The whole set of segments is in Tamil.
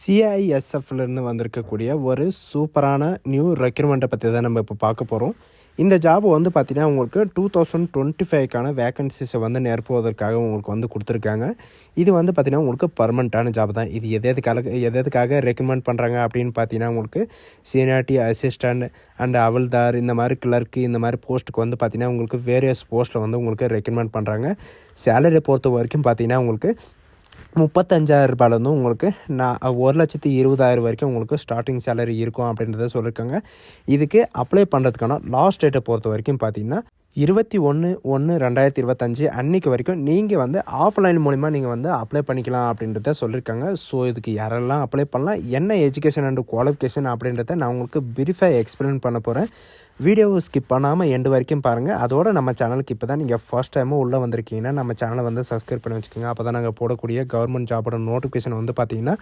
சிஐஎஸ்எஃப்லேருந்து வந்திருக்கக்கூடிய ஒரு சூப்பரான நியூ ரெக்ரூட்மெண்ட்டை பற்றி தான் நம்ம இப்போ பார்க்க போகிறோம். இந்த ஜாப் வந்து பார்த்திங்கன்னா உங்களுக்கு 2025க்கான வேக்கன்சிஸை வந்து நிரப்புவதற்காக உங்களுக்கு வந்து கொடுத்துருக்காங்க. இது வந்து பார்த்திங்கன்னா உங்களுக்கு பர்மனெண்ட்டான ஜாப் தான். இது எதுக்காக ரெக்கமெண்ட் பண்ணுறாங்க அப்படின்னு பார்த்தீங்கன்னா உங்களுக்கு சீனியாரிட்டி அசிஸ்டண்ட் அண்ட் அவல்தார் இந்த மாதிரி கிளர்க்கு இந்த மாதிரி போஸ்ட்டுக்கு வந்து பார்த்திங்கன்னா உங்களுக்கு வேரியஸ் போஸ்ட்டில் வந்து உங்களுக்கு ரெக்கமெண்ட் பண்ணுறாங்க. சேலரியை பொறுத்த வரைக்கும் பார்த்திங்கன்னா உங்களுக்கு 35,000 உங்களுக்கு 1,20,000 வரைக்கும் உங்களுக்கு ஸ்டார்டிங் சேலரி இருக்கும் அப்படின்றத சொல்லியிருக்காங்க. இதுக்கு அப்ளை பண்ணுறதுக்கான லாஸ்ட் டேட்டை பொறுத்த வரைக்கும் பார்த்தீங்கன்னா 21/1/2025 அன்றைக்கி வரைக்கும் நீங்கள் வந்து ஆஃப்லைன் மூலிமா நீங்கள் வந்து அப்ளை பண்ணிக்கலாம் அப்படின்றத சொல்லியிருக்காங்க. ஸோ இதுக்கு யாரெல்லாம் அப்ளை பண்ணலாம், என்ன எஜுகேஷன் அண்ட் குவாலிஃபிகேஷன் அப்படின்றத நான் உங்களுக்கு பிரீஃபாக எக்ஸ்பிளைன் பண்ண போகிறேன். வீடியோவை ஸ்கிப் பண்ணாமல் எண்டு வரைக்கும் பாருங்கள். அதோட நம்ம சேனலுக்கு இப்போ தான் நீங்கள் ஃபர்ஸ்ட் டைமும் உள்ளே வந்திருக்கீங்கன்னா நம்ம சேனலை வந்து சப்ஸ்கிரைப் பண்ணி வச்சுக்கோங்க. அப்போ தான் நாங்கள் போடக்கூடிய கவர்மெண்ட் ஜாபோட நோட்டிஃபிகேஷன் வந்து பார்த்திங்கன்னா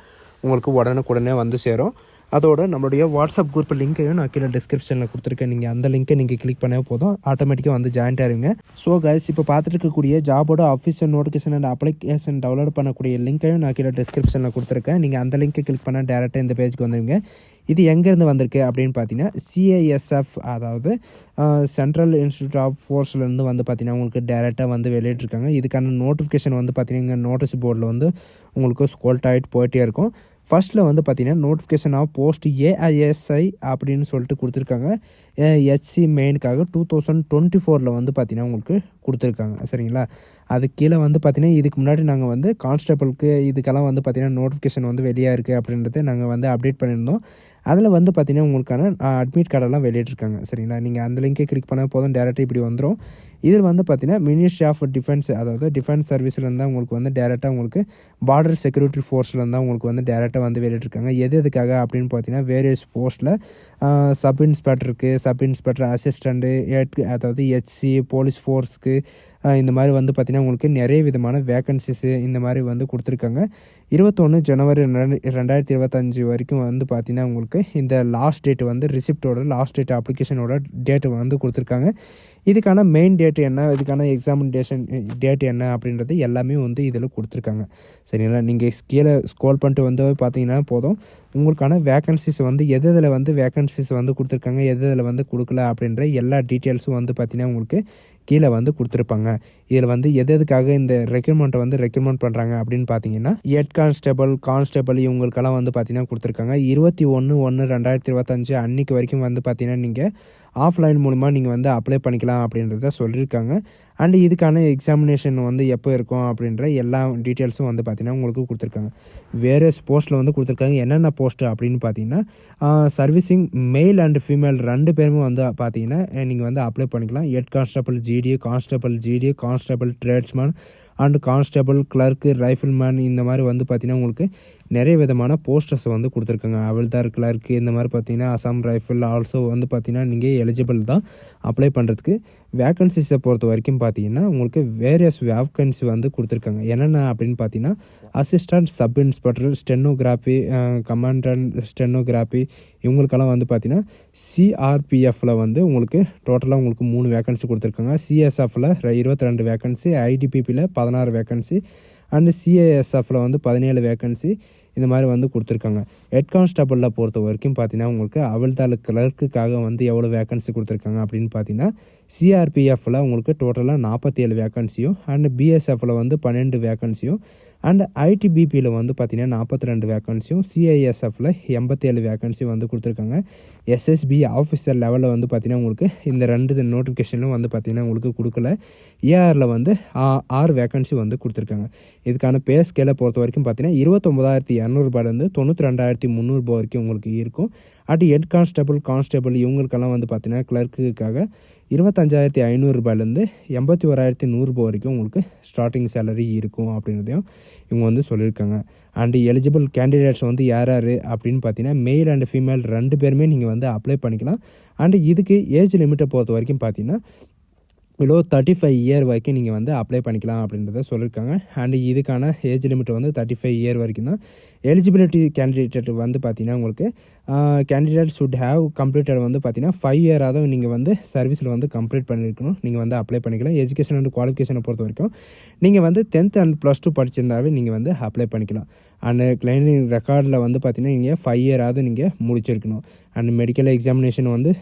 உங்களுக்கு உடனுக்குடனே வந்து சேரும். அதோட நம்மளுடைய வாட்ஸ்அப் குரூப் லிங்க்கையும் நான் கீழே டிஸ்கிரிப்ஷனில் கொடுத்துருக்கேன். நீங்கள் அந்த லிங்க்கை நீங்கள் கிளிக் பண்ணவே போதும், ஆட்டோமேட்டிக்காக வந்து ஜாயின்ட் ஆகிருங்க. ஸோ கைஸ், இப்போ பார்த்துட்டு இருக்கக்கூடிய ஜாபோட official notification and application download பண்ணக்கூடிய லிங்க்கையும் நான் கீழே டிஸ்கிரிப்ஷனில் கொடுத்துருக்கேன். நீங்கள் அந்த லிங்க்கை கிளிக் பண்ணால் டேரெக்டாக இந்த பேஜுக்கு வந்துடுங்க. இது எங்கேருந்து வந்திருக்கு அப்படின்னு பார்த்தீங்கன்னா சிஐஎஸ்எஃப், அதாவது சென்ட்ரல் இன்ஸ்டியூட் ஆஃப் ஃபோர்ஸ்லேருந்து வந்து பார்த்திங்கன்னா உங்களுக்கு டேரெக்டாக வந்து வெளியிட்ருக்காங்க. இதுக்கான நோட்டிஃபிகேஷன் வந்து பார்த்திங்கன்னா இங்கே நோட்டீஸ் போர்டில் வந்து உங்களுக்கு ஸ்க்ரோல் ஆகிட்டு போயிட்டே இருக்கும். ஃபர்ஸ்ட்டில் வந்து பார்த்திங்கன்னா நோட்டிஃபிகேஷன் ஆஃப் போஸ்ட் ஏஐஎஸ்ஐ அப்படின்னு சொல்லிட்டு கொடுத்துருக்காங்க. ஹெச்சி மெயினுக்காக 2024 வந்து பார்த்திங்கன்னா உங்களுக்கு கொடுத்துருக்காங்க. சரிங்களா? அது கீழே வந்து பார்த்திங்கன்னா இதுக்கு முன்னாடி நாங்கள் வந்து கான்ஸ்டபிளுக்கு இதுக்கெல்லாம் வந்து பார்த்திங்கன்னா நோட்டிஃபிகேஷன் வந்து வெளியாக இருக்குது அப்படின்றத நாங்கள் வந்து அப்டேட் பண்ணியிருந்தோம். அதில் வந்து பார்த்திங்கன்னா உங்களுக்கான அட்மிட் கார்டெல்லாம் வெளியிட்ருக்காங்க. சரிங்களா? நீங்கள் அந்த லிங்கை கிளிக் பண்ணால் போதும், டேரெக்டாக இப்படி வந்துடும். இதில் வந்து பார்த்திங்கன்னா மினிஸ்ட்ரி ஆஃப் டிஃபென்ஸ், அதாவது டிஃபென்ஸ் சர்வீஸ்லேருந்து தான் உங்களுக்கு வந்து டேரெக்டாக உங்களுக்கு பார்டர் செக்யூரிட்டி ஃபோர்ஸ்லேருந்து தான் உங்களுக்கு வந்து டேரெக்டாக வந்து வெளியிட்ருக்காங்க. எதுக்காக அப்படின்னு பார்த்தீங்கன்னா வேரியஸ் போஸ்ட்டில் சப் இன்ஸ்பெக்டருக்கு, சப் இன்ஸ்பெக்டர் அசிஸ்டண்ட்டு, அதாவது ஹெச்சி, போலீஸ் ஃபோர்ஸ்க்கு இந்த மாதிரி வந்து பார்த்திங்கன்னா உங்களுக்கு நிறைய விதமான வேக்கன்சிஸு இந்த மாதிரி வந்து கொடுத்துருக்காங்க. 21 ஜனவரி 2025 வரைக்கும் வந்து பார்த்திங்கன்னா உங்களுக்கு இந்த லாஸ்ட் டேட் வந்து ரிசிப்டோட லாஸ்ட் டேட் அப்ளிகேஷனோட டேட்டு வந்து கொடுத்துருக்காங்க. இதுக்கான மெயின் டேட் என்ன, இதுக்கான எக்ஸாமினேஷன் டேட் என்ன அப்படின்றது எல்லாமே வந்து இதில் கொடுத்துருக்காங்க. சரிங்களா? நீங்கள் கீழே ஸ்க்ரோல் பண்ணிட்டு வந்து பார்த்தீங்கன்னா போதும், உங்களுக்கான வேக்கன்சிஸ் வந்து எதில் வந்து வேக்கன்சிஸ் வந்து கொடுத்துருக்காங்க, எதில் வந்து கொடுக்கல அப்படின்ற எல்லா டீட்டெயில்ஸும் வந்து பார்த்திங்கன்னா உங்களுக்கு கீழே வந்து கொடுத்துருப்பாங்க. இதில் வந்து எதுக்காக இந்த ரெக்ரூட்மெண்ட்டை வந்து ரெக்ரூட்மெண்ட் பண்ணுறாங்க அப்படின்னு பார்த்தீங்கன்னா ஹெட் கான்ஸ்டபிள் இவங்களுக்கெல்லாம் வந்து பார்த்திங்கன்னா கொடுத்துருக்காங்க. 21/1/2025 அன்றைக்கி வரைக்கும் வந்து பார்த்திங்கன்னா நீங்கள் ஆஃப்லைன் மூலிமா நீங்கள் வந்து அப்ளை பண்ணிக்கலாம் அப்படின்றத சொல்லியிருக்காங்க. அண்டு இதுக்கான எக்ஸாமினேஷன் வந்து எப்போ இருக்கும் அப்படின்ற எல்லா டீட்டெயில்ஸும் வந்து பார்த்திங்கன்னா உங்களுக்கு கொடுத்துருக்காங்க. வேரியஸ் போஸ்ட்டில் வந்து கொடுத்துருக்காங்க. என்னென்ன போஸ்ட்டு அப்படின்னு பார்த்தீங்கன்னா சர்வீசிங் மெயில் அண்ட் ஃபீமேல் 2 பேருமே வந்து பார்த்தீங்கன்னா நீங்கள் வந்து அப்ளை பண்ணிக்கலாம். Head constable GT, constable tradesman and constable clerk, rifleman இந்த மாதிரி வந்து பார்த்திங்கன்னா உங்களுக்கு நிறைய விதமான போஸ்டர்ஸ் வந்து கொடுத்துருக்காங்க. அவல்தார், கிளர்க்கு இந்த மாதிரி பார்த்தீங்கன்னா அசாம் ரைஃபிள் ஆல்சோ வந்து பார்த்திங்கன்னா நீங்கள் எலிஜிபிள் தான் அப்ளை பண்ணுறதுக்கு. வேக்கன்சிஸை பொறுத்த வரைக்கும் பார்த்தீங்கன்னா உங்களுக்கு வேரியஸ் வேக்கன்சி வந்து கொடுத்துருக்காங்க. என்னென்ன அப்படின்னு பார்த்தீங்கன்னா assistant sub inspector, stenography, commandant stenography இவங்களுக்கெல்லாம் வந்து பார்த்திங்கன்னா சிஆர்பிஎஃப்பில் வந்து உங்களுக்கு டோட்டலாக உங்களுக்கு 3 வேக்கன்சி கொடுத்துருக்காங்க. சிஎஸ்எஃப்பில் 22 வேக்கன்சி, ஐடிபிபியில் 16 வேக்கன்சி அண்டு சிஏஎஸ்எஃப்பில் வந்து 17 வேக்கன்சி இந்த மாதிரி வந்து கொடுத்துருக்காங்க. ஹெட் கான்ஸ்டபிளில் பொறுத்த வரைக்கும் பார்த்தீங்கன்னா உங்களுக்கு அவல்தார் கிளர்க்குக்காக வந்து எவ்வளோ வேக்கன்சி கொடுத்துருக்காங்க அப்படின்னு பார்த்தீங்கன்னா சிஆர்பிஎஃப்பில் உங்களுக்கு டோட்டலாக 47 வேக்கன்சியும் அண்டு பிஎஸ்எஃப்பில் வந்து 12 வேக்கன்சியும் அண்ட் ஐடிபிபியில் வந்து பார்த்திங்கன்னா 42 வேக்கன்சியும், சிஐஎஸ்எஃப்பில் 87 வேக்கன்சி வந்து கொடுத்துருக்காங்க. எஸ்எஸ்பி ஆஃபீஸர் லெவலில் வந்து பார்த்திங்கன்னா உங்களுக்கு இந்த 2 நோட்டிஃபிகேஷனும் வந்து பார்த்திங்கன்னா உங்களுக்கு கொடுக்கல. ஏஆரில் வந்து 6 வேக்கன்சி வந்து கொடுத்துருக்காங்க. இதுக்கான பே ஸ்கேலை பொறுத்த வரைக்கும் பார்த்திங்கன்னா 29,200 92,300 வரைக்கும் உங்களுக்கு இருக்கும். அட் ஹெட் கான்ஸ்டபிள் இவங்களுக்கெல்லாம் வந்து பார்த்திங்கன்னா கிளர்க்குக்காக 25,500 81,100 வரைக்கும் உங்களுக்கு ஸ்டார்டிங் சேலரி இருக்கும் அப்படின்றதையும் இவங்க வந்து சொல்லியிருக்காங்க. அண்டு எலிஜிபிள் கேண்டிடேட்ஸ் வந்து யார் அப்படின்னு பார்த்தீங்கன்னா மெயில் அண்ட் ஃபீமேல் 2 பேருமே நீங்கள் வந்து அப்ளை பண்ணிக்கலாம். அண்டு இதுக்கு ஏஜ் லிமிட்டை பொறுத்த வரைக்கும் பார்த்தீங்கன்னா பிலோ 35 இயர் வரைக்கும் நீங்கள் வந்து அப்ளை பண்ணிக்கலாம் அப்படின்றத சொல்லியிருக்காங்க. அண்ட் இதுக்கான ஏஜ் லிமிட் வந்து 35 இயர் வரைக்கும் தான். எலிஜிபிலிட்டி கேண்டிடேட் வந்து பார்த்தீங்கன்னா உங்களுக்கு கேண்டிடேட் ஷுட் ஹேவ் கம்ப்ளீட்டட் வந்து பார்த்தீங்கன்னா 5 இயராவது நீங்கள் வந்து சர்வீஸில் வந்து கம்ப்ளீட் பண்ணியிருக்கணும். நீங்கள் வந்து அப்ளை பண்ணிக்கலாம். எஜுகேஷன் அண்ட் குவாலிஃபிகேஷனை பொறுத்த வரைக்கும் நீங்கள் வந்து 10th அண்ட் +2 படிச்சிருந்தாவே நீங்கள் வந்து அப்ளை பண்ணிக்கலாம். அண்ட் கிளைனிங் ரெக்கார்டில் வந்து பார்த்தீங்கன்னா நீங்கள் 5 இயராவது நீங்கள் முடிச்சிருக்கணும். அண்ட் மெடிக்கல் எக்ஸாமினேஷன் வந்து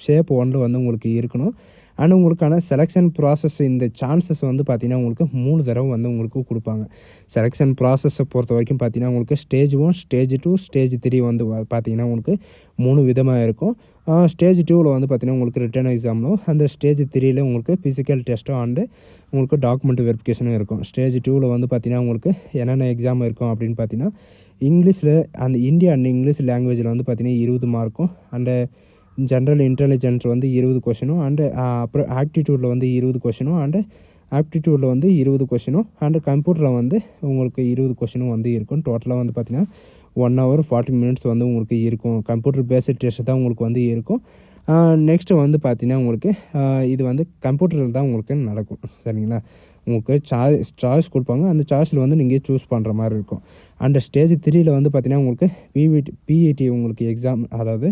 ஷேப் 1 வந்து உங்களுக்கு இருக்கணும். அண்ட் உங்களுக்கான செலெக்ஷன் ப்ராசஸ் இந்த சான்சஸ் வந்து பார்த்திங்கன்னா உங்களுக்கு 3 தடவை வந்து உங்களுக்கு கொடுப்பாங்க. செலெக்ஷன் ப்ராசஸை பொறுத்த வரைக்கும் பார்த்திங்கன்னா உங்களுக்கு ஸ்டேஜ் 1, ஸ்டேஜ் 2, ஸ்டேஜ் 3 வந்து பார்த்திங்கன்னா உங்களுக்கு 3 விதமாக இருக்கும். ஸ்டேஜ் 2வில் வந்து பார்த்திங்கன்னா உங்களுக்கு ரிட்டன் எக்ஸாம்லும், அந்த ஸ்டேஜ் 3யில் உங்களுக்கு ஃபிசிக்கல் டெஸ்ட்டும் அண்டு உங்களுக்கு டாக்குமெண்ட் வெரிஃபிகேஷனும் இருக்கும். ஸ்டேஜ் 2வில் வந்து பார்த்திங்கன்னா உங்களுக்கு என்னென்ன எக்ஸாம் இருக்கும் அப்படின்னு பார்த்திங்கன்னா இங்கிலீஷில் அந்த இந்தியா அண்ட் இங்கிலீஷ் லாங்குவேஜில் வந்து பார்த்திங்கன்னா 20 மார்க்கும், அண்டு ஜென்ரல் இன்டெலிஜென்ஸ் வந்து 20 கொஷினும், அண்டு அப்புறம் ஆப்டிடியூடில் வந்து 20 கொஷினும், அண்டு ஆப்டிடியூடில் வந்து 20 கொஷினும், அண்டு கம்ப்யூட்டரில் வந்து உங்களுக்கு 20 கொஷினும் வந்து இருக்கும். டோட்டலாக வந்து பார்த்திங்கன்னா 1 hour 40 minutes வந்து உங்களுக்கு இருக்கும். கம்ப்யூட்டர் பேஸ்ட் டெஸ்ட் தான் உங்களுக்கு வந்து இருக்கும். நெக்ஸ்ட்டு வந்து பார்த்திங்கன்னா உங்களுக்கு இது வந்து கம்ப்யூட்டரில் தான் உங்களுக்கு நடக்கும். சரிங்களா? உங்களுக்கு சாய்ஸ் கொடுப்பாங்க. அந்த சாய்ஸில் வந்து நீங்கள் சூஸ் பண்ணுற மாதிரி இருக்கும். அண்ட் ஸ்டேஜ் 3யில் வந்து பார்த்திங்கன்னா உங்களுக்கு பிஇடி உங்களுக்கு எக்ஸாம், அதாவது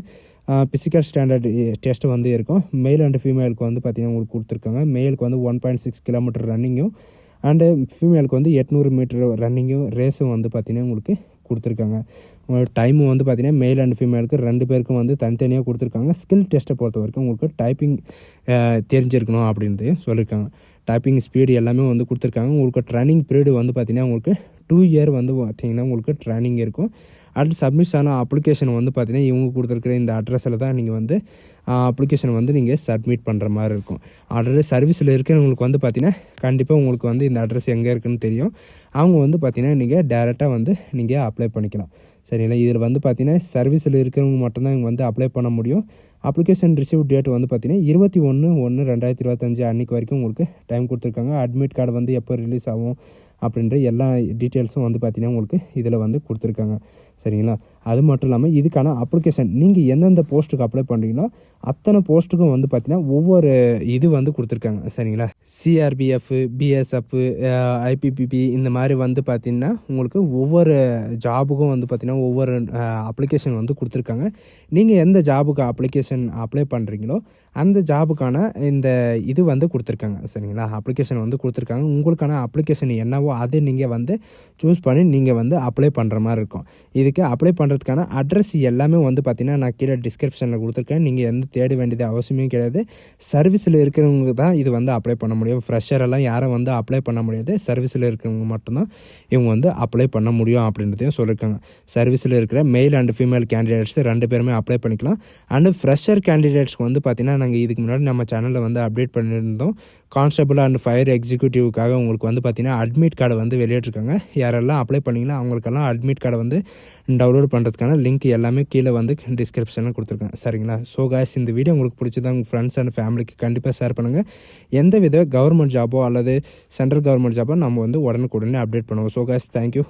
ஃபிசிக்கல் ஸ்டாண்டர்ட் டெஸ்ட் வந்து இருக்கும். மேல் அண்ட் ஃபீமேலுக்கு வந்து பார்த்திங்கன்னா உங்களுக்கு கொடுத்துருக்காங்க. மேலுக்கு வந்து 1.6 கிலோமீட்டர் ரன்னிங்கும், அண்டு ஃபீமேலுக்கு வந்து 800 மீட்டர் ரன்னிங்கும் ரேஸும் வந்து பார்த்திங்கன்னா உங்களுக்கு கொடுத்துருக்காங்க. உங்களோட டைமும் வந்து பார்த்திங்கன்னா மேல் அண்ட் ஃபீமேலுக்கு 2 பேருக்கும் வந்து தனித்தனியாக கொடுத்துருக்காங்க. ஸ்கில் டெஸ்ட்டை பொறுத்த வரைக்கும் உங்களுக்கு டைப்பிங் தெரிஞ்சிருக்கணும் அப்படின்ட்டு சொல்லியிருக்காங்க. டைப்பிங் ஸ்பீடு எல்லாமே வந்து கொடுத்துருக்காங்க. உங்களுக்கு ட்ரைனிங் பீரியடு வந்து பார்த்திங்கன்னா உங்களுக்கு 2 year வந்து பார்த்திங்கன்னா உங்களுக்கு ட்ரைனிங் இருக்கும். அடுத்து சப்மிட் ஆன அப்ளிகேஷன் வந்து பார்த்திங்கன்னா இவங்க கொடுத்துருக்குற இந்த அட்ரஸில் தான் நீங்கள் வந்து அப்ளிகேஷன் வந்து நீங்கள் சப்மிட் பண்ணுற மாதிரி இருக்கும். ஆல்ரெடி சர்வீஸில் இருக்கிறவங்களுக்கு வந்து பார்த்திங்கன்னா கண்டிப்பாக உங்களுக்கு வந்து இந்த அட்ரஸ் எங்கே இருக்குதுன்னு தெரியும். அவங்க வந்து பார்த்திங்கன்னா நீங்கள் டேரெக்டாக வந்து நீங்கள் அப்ளை பண்ணிக்கலாம். சரிங்களா? இதில் வந்து பார்த்திங்கன்னா சர்வீஸில் இருக்கிறவங்க மட்டும்தான் இவங்க வந்து அப்ளை பண்ண முடியும். அப்ளிகேஷன் ரிசீவ் டேட் வந்து பார்த்திங்கன்னா 21/1/2025 அன்றைக்கு வரைக்கும் உங்களுக்கு டைம் கொடுத்துருக்காங்க. அட்மிட் கார்டு வந்து எப்போ ரிலீஸ் ஆகும் அப்படின்ற எல்லா டீட்டெயில்ஸும் வந்து பார்த்திங்கன்னா உங்களுக்கு இதில் வந்து கொடுத்துருக்காங்க. சரிங்களா? அது மட்டும் இல்லாமல் இதுக்கான அப்ளிகேஷன் நீங்கள் எந்தெந்த போஸ்ட்டுக்கு அப்ளை பண்ணுறீங்களோ அத்தனை போஸ்ட்டுக்கும் வந்து பார்த்திங்கன்னா ஒவ்வொரு இது வந்து கொடுத்துருக்காங்க. சரிங்களா? சிஆர்பிஎஃப், பிஎஸ்எஃப், ஐபிபிபி இந்த மாதிரி வந்து பார்த்திங்கன்னா உங்களுக்கு ஒவ்வொரு ஜாபுக்கும் வந்து பார்த்திங்கன்னா ஒவ்வொரு அப்ளிகேஷன் வந்து கொடுத்துருக்காங்க. நீங்கள் எந்த ஜாபுக்கு அப்ளிகேஷன் அப்ளை பண்ணுறீங்களோ அந்த ஜாபுக்கான இந்த இது வந்து கொடுத்துருக்காங்க. சரிங்களா? அப்ளிகேஷன் வந்து கொடுத்துருக்காங்க. உங்களுக்கான அப்ளிகேஷன் என்னவோ அதை நீங்கள் வந்து சூஸ் பண்ணி நீங்கள் வந்து அப்ளை பண்ணுற மாதிரி இருக்கும். இதுக்கு அப்ளை பண்ணுறதுக்கான அட்ரஸ் எல்லாமே வந்து பார்த்திங்கன்னா நான் கீழே டிஸ்கிரிப்ஷனில் கொடுத்துருக்கேன். நீங்கள் எந்த தேட வேண்டியது அவசியமே கிடையாது. சர்வீஸில் இருக்கிறவங்க தான் இது வந்து அப்ளை பண்ண முடியும். ஃப்ரெஷரெல்லாம் யாரும் வந்து அப்ளை பண்ண முடியாது. சர்வீஸில் இருக்கிறவங்க மட்டும்தான் இவங்க வந்து அப்ளை பண்ண முடியும் அப்படின்றதையும் சொல்லியிருக்காங்க. சர்வீஸில் இருக்கிற மேல் அண்ட் ஃபீமேல் கேண்டிடேட்ஸ் 2 பேருமே அப்ளை பண்ணிக்கலாம். அண்டு ஃப்ரெஷர் கேண்டிடேட்ஸ்க்கு வந்து பார்த்திங்கன்னா நாங்கள் இதுக்கு முன்னாடி நம்ம சேனலில் வந்து அப்டேட் பண்ணியிருந்தோம். கான்ஸ்டபிள் அண்ட் ஃபயர் எக்ஸிக்யூட்டிவ்க்காக உங்களுக்கு வந்து பார்த்திங்கன்னா அட்மிட் கார்டை வந்து வெளியிட்டிருக்காங்க. யாரெல்லாம் அப்ளை பண்ணிங்களோ அவங்களுக்கெல்லாம் அட்மிட் கார்டை வந்து டவுன்லோட் பண்ணுறதுக்கான லிங்க் எல்லாமே கீழே வந்து டிஸ்கிரிப்ஷனில் கொடுத்துருக்கேன். சரிங்களா? ஸோ காய்ஸ், இந்த வீடியோ உங்களுக்கு பிடிச்சதா உங்கள் ஃப்ரெண்ட்ஸ் அண்ட் ஃபேமிலிக்கு கண்டிப்பாக ஷேர் பண்ணுங்கள். எந்த வித கவர்மெண்ட் ஜாபோ அல்லது சென்ட்ரல் கவர்மெண்ட் ஜாபோ நம்ம வந்து உடனுக்குடனே அப்டேட் பண்ணுவோம். So guys, thank you.